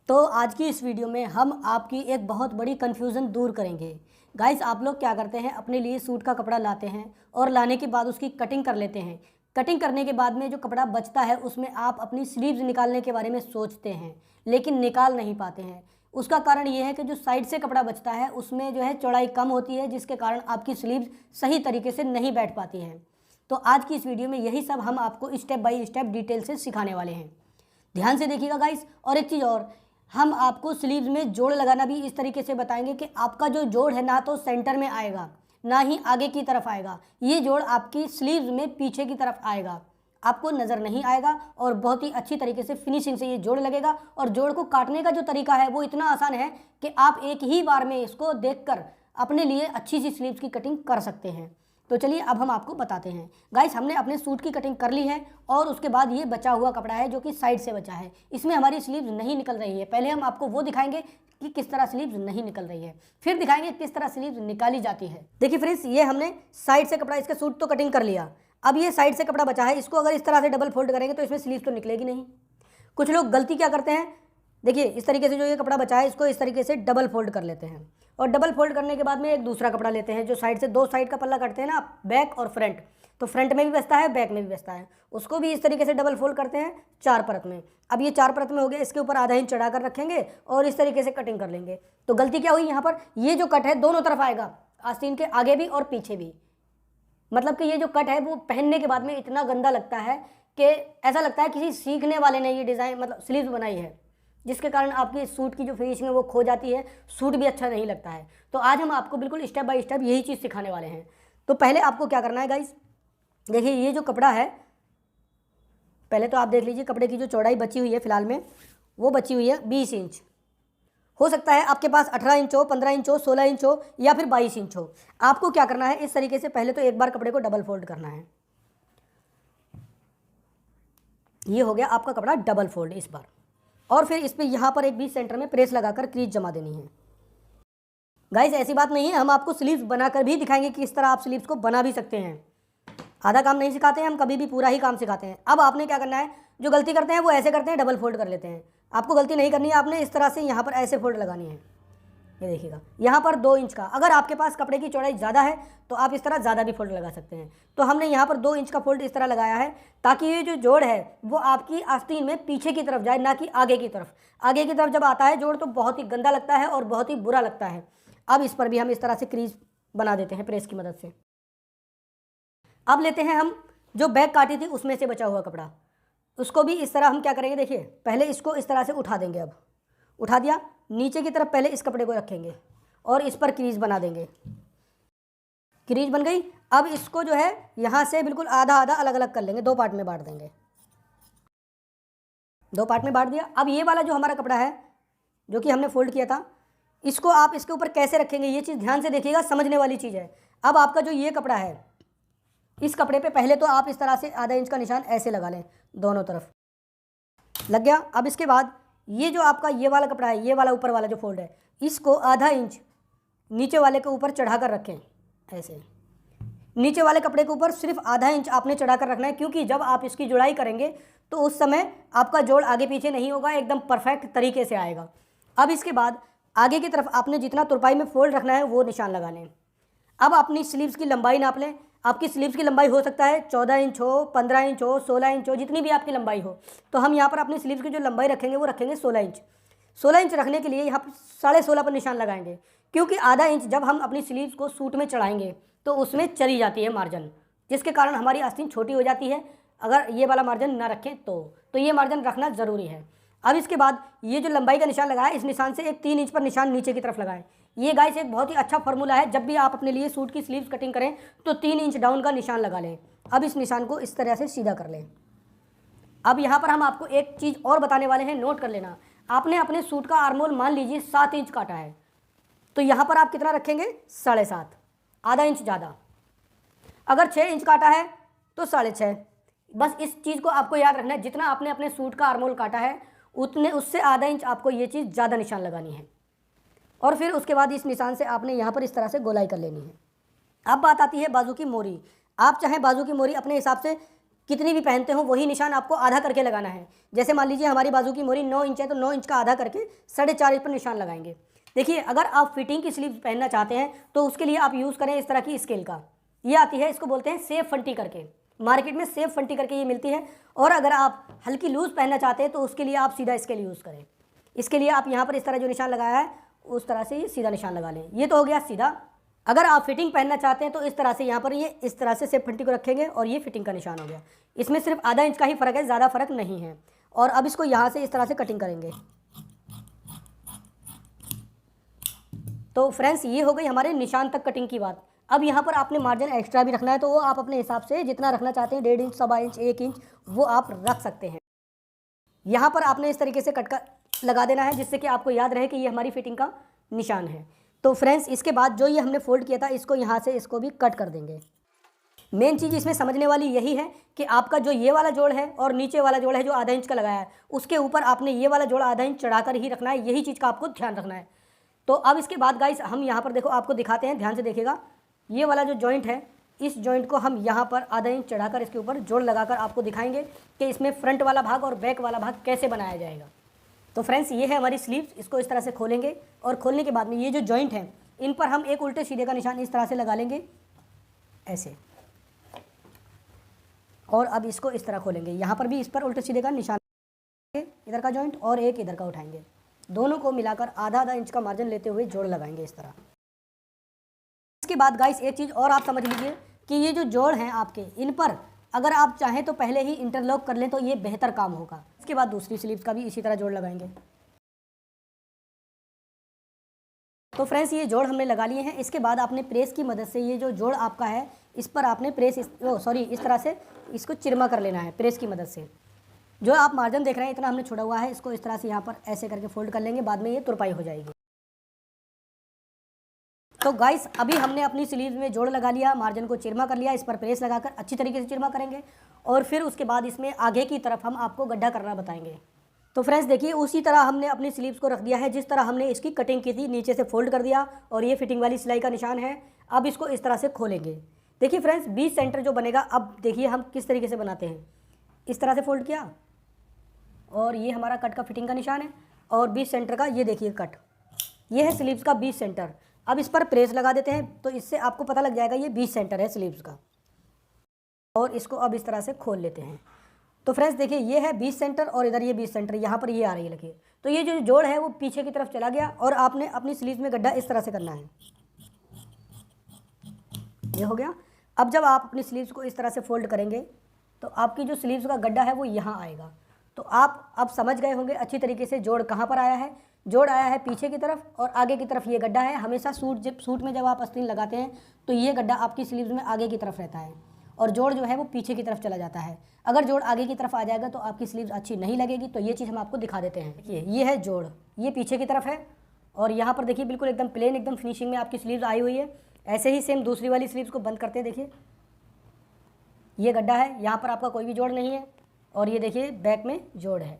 तो आज की इस वीडियो में हम आपकी एक बहुत बड़ी कन्फ्यूज़न दूर करेंगे। गाइस, आप लोग क्या करते हैं, अपने लिए सूट का कपड़ा लाते हैं और लाने के बाद उसकी कटिंग कर लेते हैं। कटिंग करने के बाद में जो कपड़ा बचता है उसमें आप अपनी स्लीव्स निकालने के बारे में सोचते हैं, लेकिन निकाल नहीं पाते हैं। उसका कारण ये है कि जो साइड से कपड़ा बचता है उसमें जो है चौड़ाई कम होती है, जिसके कारण आपकी स्लीव्स सही तरीके से नहीं बैठ पाती हैं। तो आज की इस वीडियो में यही सब हम आपको स्टेप बाय स्टेप डिटेल से सिखाने वाले हैं। ध्यान से देखिएगा गाइस। और एक चीज़ और, हम आपको स्लीव्स में जोड़ लगाना भी इस तरीके से बताएंगे कि आपका जो जोड़ है ना तो सेंटर में आएगा ना ही आगे की तरफ आएगा। ये जोड़ आपकी स्लीव्स में पीछे की तरफ आएगा, आपको नज़र नहीं आएगा और बहुत ही अच्छी तरीके से फिनिशिंग से ये जोड़ लगेगा। और जोड़ को काटने का जो तरीका है वो इतना आसान है कि आप एक ही बार में इसको देखकर अपने लिए अच्छी सी स्लीव्स की कटिंग कर सकते हैं। तो चलिए अब हम आपको बताते हैं। गाइस, हमने अपने सूट की कटिंग कर ली है और उसके बाद ये बचा हुआ कपड़ा है जो कि साइड से बचा है, इसमें हमारी स्लीव्स नहीं निकल रही है। पहले हम आपको वो दिखाएंगे कि किस तरह स्लीव्स नहीं निकल रही है, फिर दिखाएंगे किस तरह स्लीव्स निकाली जाती है। देखिए फ्रेंड्स, ये हमने साइड से कपड़ा, इसका सूट तो कटिंग कर लिया। अब ये साइड से कपड़ा बचा है, इसको अगर इस तरह से डबल फोल्ड करेंगे तो इसमें स्लीव्स तो निकलेगी नहीं। कुछ लोग गलती क्या करते हैं, देखिए इस तरीके से जो ये कपड़ा बचा है इसको इस तरीके से डबल फोल्ड कर लेते हैं और डबल फोल्ड करने के बाद में एक दूसरा कपड़ा लेते हैं जो साइड से, दो साइड का पल्ला करते हैं ना, बैक और फ्रंट। तो फ्रंट में भी बचता है, बैक में भी बचता है, उसको भी इस तरीके से डबल फोल्ड करते हैं 4 परत में। अब ये 4 परत में हो गया, इसके ऊपर आधा इंच चढ़ा कर रखेंगे और इस तरीके से कटिंग कर लेंगे। तो गलती क्या हुई यहाँ पर, ये जो कट है दोनों तरफ आएगा, आस्तीन के आगे भी और पीछे भी। मतलब कि ये जो कट है वो पहनने के बाद में इतना गंदा लगता है कि ऐसा लगता है किसी सीखने वाले ने ये डिज़ाइन मतलब स्लीव्स बनाई है, जिसके कारण आपकी सूट की जो फिनिशिंग है वो खो जाती है, सूट भी अच्छा नहीं लगता है। तो आज हम आपको बिल्कुल स्टेप बाय स्टेप यही चीज़ सिखाने वाले हैं। तो पहले आपको क्या करना है गाइस, देखिए ये जो कपड़ा है, पहले तो आप देख लीजिए कपड़े की जो चौड़ाई बची हुई है फिलहाल में, वो बची हुई है 20 इंच। हो सकता है आपके पास 18 इंच हो, 15 इंच हो, 16 इंच हो या फिर 22 इंच हो। आपको क्या करना है, इस तरीके से पहले तो एक बार कपड़े को डबल फोल्ड करना है। ये हो गया आपका कपड़ा डबल फोल्ड इस बार, और फिर इस पर यहाँ पर एक बीच सेंटर में प्रेस लगाकर क्रीज जमा देनी है। गाइस, ऐसी बात नहीं है, हम आपको स्लीव्स बनाकर भी दिखाएंगे कि इस तरह आप स्लीव्स को बना भी सकते हैं। आधा काम नहीं सिखाते हैं हम, कभी भी पूरा ही काम सिखाते हैं। अब आपने क्या करना है, जो गलती करते हैं वो ऐसे करते हैं, डबल फोल्ड कर लेते हैं। आपको गलती नहीं करनी है, आपने इस तरह से यहाँ पर ऐसे फोल्ड लगानी है। ये देखिएगा यहाँ पर 2 इंच का, अगर आपके पास कपड़े की चौड़ाई ज़्यादा है तो आप इस तरह ज़्यादा भी फोल्ड लगा सकते हैं। तो हमने यहाँ पर 2 इंच का फोल्ड इस तरह लगाया है ताकि ये जो जोड़ है वो आपकी आस्तीन में पीछे की तरफ जाए, ना कि आगे की तरफ। आगे की तरफ जब आता है जोड़ तो बहुत ही गंदा लगता है और बहुत ही बुरा लगता है। अब इस पर भी हम इस तरह से क्रीज बना देते हैं प्रेस की मदद से। अब लेते हैं हम जो बैक काटी थी उसमें से बचा हुआ कपड़ा, उसको भी इस तरह हम क्या करेंगे, देखिए पहले इसको इस तरह से उठा देंगे। अब उठा दिया, नीचे की तरफ पहले इस कपड़े को रखेंगे और इस पर क्रीज बना देंगे। क्रीज बन गई। अब इसको जो है यहाँ से बिल्कुल आधा आधा अलग अलग कर लेंगे, 2 पार्ट में बांट देंगे। 2 पार्ट में बांट दिया। अब ये वाला जो हमारा कपड़ा है जो कि हमने फोल्ड किया था, इसको आप इसके ऊपर कैसे रखेंगे, ये चीज़ ध्यान से देखिएगा, समझने वाली चीज़ है। अब आपका जो ये कपड़ा है, इस कपड़े पे पहले तो आप इस तरह से आधा इंच का निशान ऐसे लगा लें, दोनों तरफ लग गया। अब इसके बाद ये जो आपका ये वाला कपड़ा है, ये वाला ऊपर वाला जो फोल्ड है, इसको आधा इंच नीचे वाले के ऊपर चढ़ा कर रखें ऐसे। नीचे वाले कपड़े के ऊपर सिर्फ आधा इंच आपने चढ़ा कर रखना है, क्योंकि जब आप इसकी जुड़ाई करेंगे तो उस समय आपका जोड़ आगे पीछे नहीं होगा, एकदम परफेक्ट तरीके से आएगा। अब इसके बाद आगे की तरफ आपने जितना तुरपाई में फोल्ड रखना है वो निशान लगा लें। अब अपनी स्लीव्स की लंबाई नाप लें। आपकी स्लीव्स की लंबाई हो सकता है 14 इंच हो, 15 इंच हो, 16 इंच हो, जितनी भी आपकी लंबाई हो। तो हम यहाँ पर अपनी स्लीव्स की जो लंबाई रखेंगे वो रखेंगे 16 इंच। 16 इंच रखने के लिए यहाँ पर 16.5 पर निशान लगाएंगे, क्योंकि आधा इंच जब हम अपनी स्लीव्स को सूट में चढ़ाएंगे तो उसमें चली जाती है मार्जिन, जिसके कारण हमारी आस्तीन छोटी हो जाती है अगर ये वाला मार्जिन ना रखें तो ये मार्जिन रखना ज़रूरी है। अब इसके बाद ये जो लंबाई का निशान लगाया, इस निशान से एक 3 इंच पर निशान नीचे की तरफ लगाएं। ये गाइस एक बहुत ही अच्छा फार्मूला है, जब भी आप अपने लिए सूट की स्लीव्स कटिंग करें तो 3 इंच डाउन का निशान लगा लें। अब इस निशान को इस तरह से सीधा कर लें। अब यहाँ पर हम आपको एक चीज़ और बताने वाले हैं, नोट कर लेना। आपने अपने सूट का आर्मोल मान लीजिए 7 इंच काटा है, तो यहाँ पर आप कितना रखेंगे, 7.5, आधा इंच ज़्यादा। अगर 6 इंच काटा है तो 6.5। बस इस चीज़ को आपको याद रखना है, जितना आपने अपने सूट का आर्मोल काटा है उतने उससे आधा इंच आपको ये चीज़ ज़्यादा निशान लगानी है। और फिर उसके बाद इस निशान से आपने यहाँ पर इस तरह से गोलाई कर लेनी है। अब बात आती है बाजू की मोरी। आप चाहें बाजू की मोरी अपने हिसाब से कितनी भी पहनते हो वही निशान आपको आधा करके लगाना है। जैसे मान लीजिए हमारी बाजू की मोरी 9 इंच है तो 9 इंच का आधा करके 4.5 इंच पर निशान लगाएंगे। देखिए अगर आप फिटिंग की स्लीव पहनना चाहते हैं तो उसके लिए आप यूज़ करें इस तरह की स्केल का, ये आती है, इसको बोलते हैं सेफ फंटी करके, मार्केट में सेफ फंटी करके ये मिलती है। और अगर आप हल्की लूज़ पहनना चाहते हैं तो उसके लिए आप सीधा स्केल यूज़ करें। इसके लिए आप यहाँ पर इस तरह जो निशान लगाया है उस तरह से ये सीधा निशान लगा लें। ये तो हो गया सीधा। अगर आप फिटिंग पहनना चाहते हैं तो इस तरह से यहाँ पर ये इस तरह से सेफ फंटी को रखेंगे और ये फिटिंग का निशान हो गया। इसमें सिर्फ आधा इंच का ही फ़र्क है, ज़्यादा फ़र्क नहीं है। और अब इसको यहाँ से इस तरह से कटिंग करेंगे। तो फ्रेंड्स ये हो गई हमारे निशान तक कटिंग की बात। अब यहाँ पर आपने मार्जिन एक्स्ट्रा भी रखना है तो वो आप अपने हिसाब से जितना रखना चाहते हैं, 1.5 इंच, 1.25 इंच, 1 इंच, वो आप रख सकते हैं। यहाँ पर आपने इस तरीके से कट का लगा देना है जिससे कि आपको याद रहे कि ये हमारी फिटिंग का निशान है। तो फ्रेंड्स इसके बाद जो ये हमने फोल्ड किया था इसको यहाँ से इसको भी कट कर देंगे। मेन चीज़ इसमें समझने वाली यही है कि आपका जो ये वाला जोड़ है और नीचे वाला जोड़ है जो आधा इंच का लगाया है उसके ऊपर आपने ये वाला जोड़ आधा इंच चढ़ाकर ही रखना है। यही चीज़ का आपको ध्यान रखना है। तो अब इसके बाद गाइस हम यहाँ पर देखो आपको दिखाते हैं, ध्यान से देखिएगा। ये वाला जो जॉइंट है इस जॉइंट को हम यहाँ पर आधा इंच चढ़ाकर इसके ऊपर जोड़ लगाकर आपको दिखाएंगे कि इसमें फ्रंट वाला भाग और बैक वाला भाग कैसे बनाया जाएगा। तो फ्रेंड्स ये है हमारी स्लीव्स, इसको इस तरह से खोलेंगे और खोलने के बाद में ये जो जॉइंट है इन पर हम एक उल्टे सीधे का निशान इस तरह से लगा लेंगे ऐसे। और अब इसको इस तरह खोलेंगे, यहाँ पर भी इस पर उल्टे सीधे का निशान, इधर का जॉइंट और एक इधर का उठाएंगे, दोनों को मिलाकर आधा आधा इंच का मार्जिन लेते हुए जोड़ लगाएंगे इस तरह। इसके बाद गाइस एक चीज़ और आप समझ लीजिए कि ये जो जोड़ हैं आपके, इन पर अगर आप चाहें तो पहले ही इंटरलॉक कर लें तो ये बेहतर काम होगा। इसके बाद दूसरी स्लीव्स का भी इसी तरह जोड़ लगाएंगे। तो फ्रेंड्स ये जोड़ हमने लगा लिए हैं। इसके बाद आपने प्रेस की मदद से ये जो जोड़ आपका है इस पर आपने इस तरह से इसको चिरमा कर लेना है प्रेस की मदद से। जो आप मार्जिन देख रहे हैं इतना हमने छोड़ा हुआ है, इसको इस तरह से यहाँ पर ऐसे करके फोल्ड कर लेंगे, बाद में ये तुरपाई हो जाएगी। तो गाइस अभी हमने अपनी स्लीव्स में जोड़ लगा लिया, मार्जिन को चिरमा कर लिया, इस पर प्रेस लगाकर अच्छी तरीके से चिरमा करेंगे और फिर उसके बाद इसमें आगे की तरफ हम आपको गड्ढा करना बताएंगे। तो फ्रेंड्स देखिए उसी तरह हमने अपनी स्लीव्स को रख दिया है जिस तरह हमने इसकी कटिंग की थी, नीचे से फोल्ड कर दिया और ये फिटिंग वाली सिलाई का निशान है। अब इसको इस तरह से खोलेंगे। देखिए फ्रेंड्स बीच सेंटर जो बनेगा, अब देखिए हम किस तरीके से बनाते हैं। इस तरह से फोल्ड किया और ये हमारा कट का फिटिंग का निशान है और बीच सेंटर का ये देखिए कट, ये है स्लीव्स का बीच सेंटर। अब इस पर प्रेस लगा देते हैं तो इससे आपको पता लग जाएगा ये बीच सेंटर है स्लीव्स का। और इसको अब इस तरह से खोल लेते हैं। तो फ्रेंड्स देखिए ये है बीच सेंटर और इधर ये बीच सेंटर, यहाँ पर ये आ रही है लकीर। तो ये जो जोड़ है वो पीछे की तरफ चला गया और आपने अपनी स्लीव्स में गड्ढा इस तरह से करना है। ये हो गया। अब जब आप अपनी स्लीव्स को इस तरह से फोल्ड करेंगे तो आपकी जो स्लीव्स का गड्ढा है वो यहाँ आएगा। तो आप अब समझ गए होंगे अच्छी तरीके से जोड़ कहाँ पर आया है। जोड़ आया है पीछे की तरफ और आगे की तरफ ये गड्ढा है। हमेशा सूट में जब आप आस्तीन लगाते हैं तो ये गड्ढा आपकी स्लीव्स में आगे की तरफ रहता है और जोड़ जो है वो पीछे की तरफ चला जाता है। अगर जोड़ आगे की तरफ आ जाएगा तो आपकी स्लीव्स अच्छी नहीं लगेगी। तो ये चीज़ हम आपको दिखा देते हैं। देखिए ये है जोड़, ये पीछे की तरफ है और यहाँ पर देखिए बिल्कुल एकदम प्लेन, एकदम फिनिशिंग में आपकी स्लीव्स आई हुई है। ऐसे ही सेम दूसरी वाली स्लीव्स को बंद करते हैं। देखिए ये गड्ढा है, यहाँ पर आपका कोई भी जोड़ नहीं है और ये देखिए बैक में जोड़ है।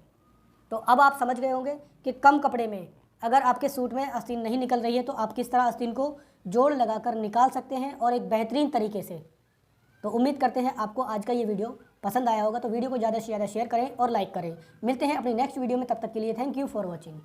तो अब आप समझ गए होंगे कि कम कपड़े में अगर आपके सूट में आस्तीन नहीं निकल रही है तो आप किस तरह आस्तीन को जोड़ लगाकर निकाल सकते हैं और एक बेहतरीन तरीके से। तो उम्मीद करते हैं आपको आज का ये वीडियो पसंद आया होगा। तो वीडियो को ज़्यादा से ज़्यादा शेयर करें और लाइक करें। मिलते हैं अपनी नेक्स्ट वीडियो में, तब तक के लिए थैंक यू फॉर वॉचिंग।